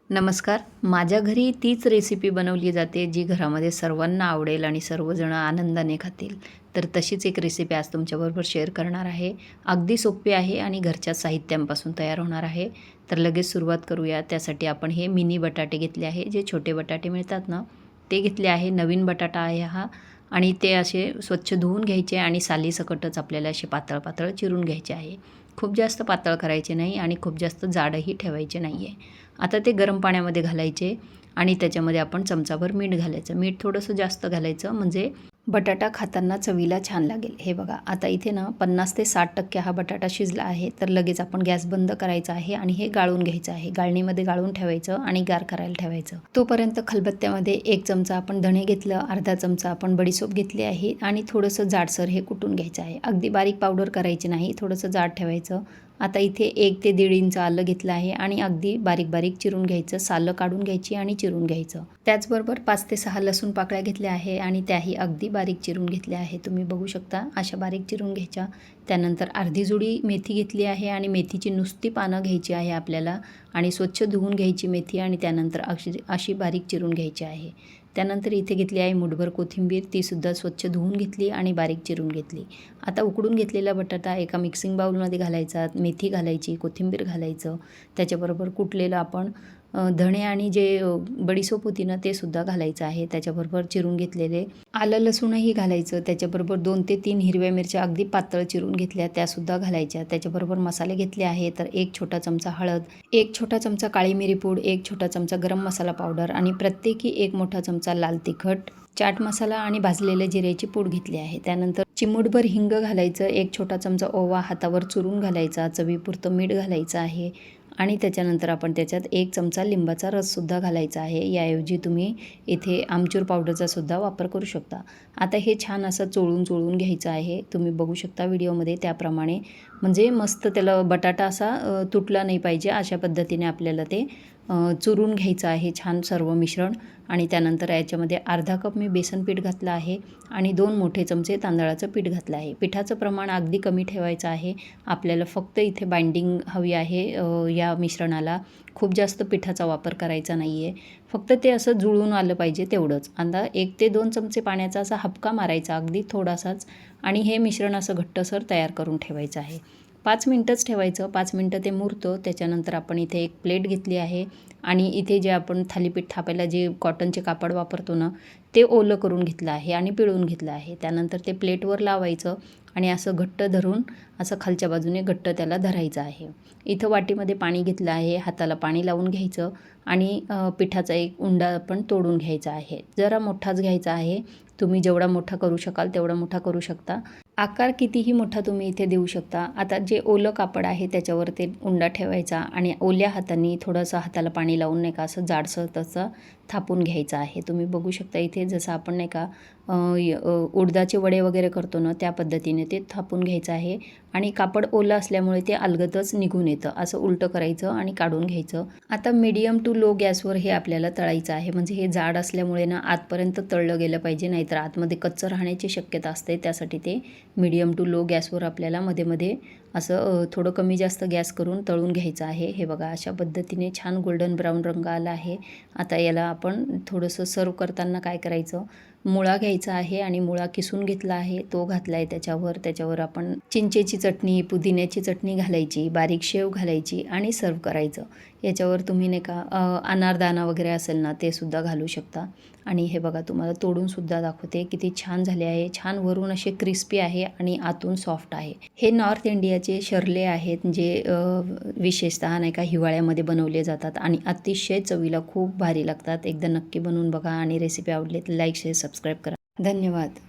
नमस्कार. माझ्या घरी तीच रेसिपी बनवली जाते जी घरामध्ये सर्वांना आवडेल आणि सर्वजण आनंदाने खातील. तर तशीच एक रेसिपी आज तुमच्याबरोबर शेअर करणार आहे. अगदी सोपी आहे आणि घरच्या साहित्यांपासून तयार होणार आहे. तर लगेच सुरुवात करूया. त्यासाठी आपण हे मिनी बटाटे घेतले आहे. जे छोटे बटाटे मिळतात ना, ते घेतले आहे. नवीन बटाटा आहे हा आणि ते असे स्वच्छ धुवून घ्यायचे आणि सालीसकटच आपल्याला असे पातळ पातळ चिरून घ्यायचे आहे. खूप जास्त पातळ करायचे नाही आणि खूप जास्त जाडही ठेवायचे नाही आहे. आता ते गरम पाण्यामध्ये घालायचे आणि त्याच्यामध्ये आपण चमचाभर मीठ घालायचं. मीठ थोडंसं जास्त घालायचं म्हणजे बटाटा खाताना चवीला छान लागेल. हे बघा आता इथे ना 50 ते 60% हा बटाटा शिजला आहे. तर लगेच आपण गॅस बंद करायचा आहे आणि हे गाळून घ्यायचं आहे. गाळणीमध्ये गाळून ठेवायचं आणि गार करायला ठेवायचं. तोपर्यंत खलबत्त्यामध्ये 1 चमचा आपण धणे घेतलं, अर्धा चमचा आपण बडीशेप घेतली आहे आणि थोडंसं जाडसर हे कुटून घ्यायचं आहे. अगदी बारीक पावडर करायची नाही, थोडंसं जाड ठेवायचं. आता इथे 1 ते 1.5 इंच आलं घेतलं आहे आणि अगदी बारीक बारीक चिरून घ्यायचं. सालं काढून घ्यायची आणि चिरून घ्यायचं. त्याचबरोबर 5 ते 6 लसूण पाकळ्या घेतल्या आहे आणि त्याही अगदी बारीक चिरून घेतल्या आहे. तुम्ही बघू शकता अशा बारीक चिरून घ्यायच्या. त्यानंतर अर्धी जुडी मेथी घेतली आहे आणि मेथीची नुसती पानं घ्यायची आहे आपल्याला आणि स्वच्छ धुवून घ्यायची मेथी आणि त्यानंतर अशी बारीक चिरून घ्यायची आहे. त्यानंतर इथे घेतली आहे मुठभर कोथिंबीर, तीसुद्धा स्वच्छ धुवून घेतली आणि बारीक चिरून घेतली. आता उकडून घेतलेला बटाटा एका मिक्सिंग बाउलमध्ये घालायचा, मेथी घालायची, कोथिंबीर घालायचं, त्याच्याबरोबर कुटलेलं आपण धणे आणि जे बडीशेप होती ना ते सुद्धा घालायचं आहे. त्याच्याबरोबर चिरून घेतलेले आलं लसूणही घालायचं. त्याच्याबरोबर 2 ते 3 हिरव्या मिरच्या अगदी पातळ चिरून घेतल्या त्यासुद्धा घालायच्या. त्याच्याबरोबर मसाले घेतले आहे तर 1 छोटा चमचा हळद, 1 छोटा चमचा काळी मिरी पूड, 1 छोटा चमचा गरम मसाला पावडर आणि प्रत्येकी 1 मोठा चमचा लाल तिखट, चाट मसाला आणि भाजलेल्या जिऱ्याची पूड घेतली आहे. त्यानंतर चिमूटभर हिंग घालायचं, 1 छोटा चमचा ओवा हातावर चुरून घालायचा, चवीपुरतं मीठ घालायचं आहे आणि त्याच्यानंतर आपण त्याच्यात 1 चमचा लिंबाचा रससुद्धा घालायचा आहे. याऐवजी तुम्ही इथे आमचूर पावडरचा सुद्धा वापर करू शकता. आता हे छान असं चोळून घ्यायचं आहे. तुम्ही बघू शकता व्हिडिओमध्ये त्याप्रमाणे म्हणजे मस्त त्याला बटाटा असा तुटला नाही पाहिजे अशा पद्धतीने आपल्याला ते चुरून घ्यायचं आहे छान सर्व मिश्रण. आणि त्यानंतर याच्यामध्ये अर्धा कप मी बेसन पीठ घातलं आहे आणि 2 मोठे चमचे तांदळाचं पीठ घातलं आहे. पिठाचं प्रमाण अगदी कमी ठेवायचं आहे. आपल्याला फक्त इथे बाइंडिंग हवी आहे या मिश्रणाला. खूप जास्त पिठाचा वापर करायचा नाही आहे. फक्त ते असं जुळून आलं पाहिजे तेवढंच. आता 1 ते 2 चमचे पाण्याचा असा हबका मारायचा अगदी थोडासाच आणि हे मिश्रण असं घट्टसर तयार करून ठेवायचं आहे. 5 मिनटंच ठेवायचं. 5 मिनटं ते मुरतं. त्याच्यानंतर आपण इथे एक प्लेट घेतली आहे आणि इथे जे आपण थालीपीठ थापायला जे कॉटनचे कापड वापरतो ना ते ओलं करून घेतलं आहे आणि पिळून घेतलं आहे. त्यानंतर ते प्लेटवर लावायचं आणि असं घट्ट धरून असं खालच्या बाजूने घट्ट त्याला धरायचं आहे. इथं वाटीमध्ये पाणी घेतलं आहे. हाताला पाणी लावून घ्यायचं आणि पिठाचा एक उंडा आपण तोडून घ्यायचा आहे. जरा मोठाच घ्यायचा आहे. तुम्ही जेवढा मोठा करू शकाल तेवढा मोठा करू शकता. आकार कितीही मोठा तुम्ही इथे देऊ शकता. आता जे ओलं कापड आहे त्याच्यावर ते उंडा ठेवायचा आणि ओल्या हाताने थोडंसं हाताला पाणी लावून नाही का असं जाडसर तसं थापून घ्यायचं आहे. तुम्ही बघू शकता इथे जसं आपण नाही का उडदाचे वडे वगैरे करतो ना त्या पद्धतीने ते थापून घ्यायचं आहे आणि कापड ओलं असल्यामुळे ते अलगदच निघून येतं. असं उलटं करायचं आणि काढून घ्यायचं. आता मीडियम टू लो गॅसवर हे आपल्याला तळायचं आहे. म्हणजे हे जाड असल्यामुळे ना आतपर्यंत तळलं गेलं पाहिजे, नाहीतर आतमध्ये कच्चं राहण्याची शक्यता असते. त्यासाठी ते मीडियम टू लो गॅसवर आपल्याला मध्ये असं थोडं कमी जास्त गॅस करून तळून घ्यायचं आहे. हे बघा अशा पद्धतीने छान गोल्डन ब्राऊन रंग आला आहे. आता याला आपण थोडंसं सर्व करताना काय करायचं, मुळा घ्यायचा आहे आणि मुळा किसून घेतला आहे तो घातला आहे त्याच्यावर आपण चिंचेची चटणी, पुदिन्याची चटणी घालायची, बारीक शेव घालायची आणि सर्व करायचं. याच्यावर तुम्ही नाही का अनारदाना वगैरे असेल ना ते सुद्धा घालू शकता. आणि हे बघा तुम्हाला तोडून सुद्धा दाखवते किती छान झाले आहे. छान वरून असे क्रिस्पी आहे आणि आतून सॉफ्ट आहे. हे नॉर्थ इंडियाचे शर्ले आहेत जे विशेषतः नाही का हिवाळ्यामध्ये बनवले जातात आणि अतिशय चवीला खूप भारी लागतात. एकदा नक्की बनवून बघा आणि रेसिपी आवडली तर लाईक, शेअर, सबस्क्राईब करा. धन्यवाद.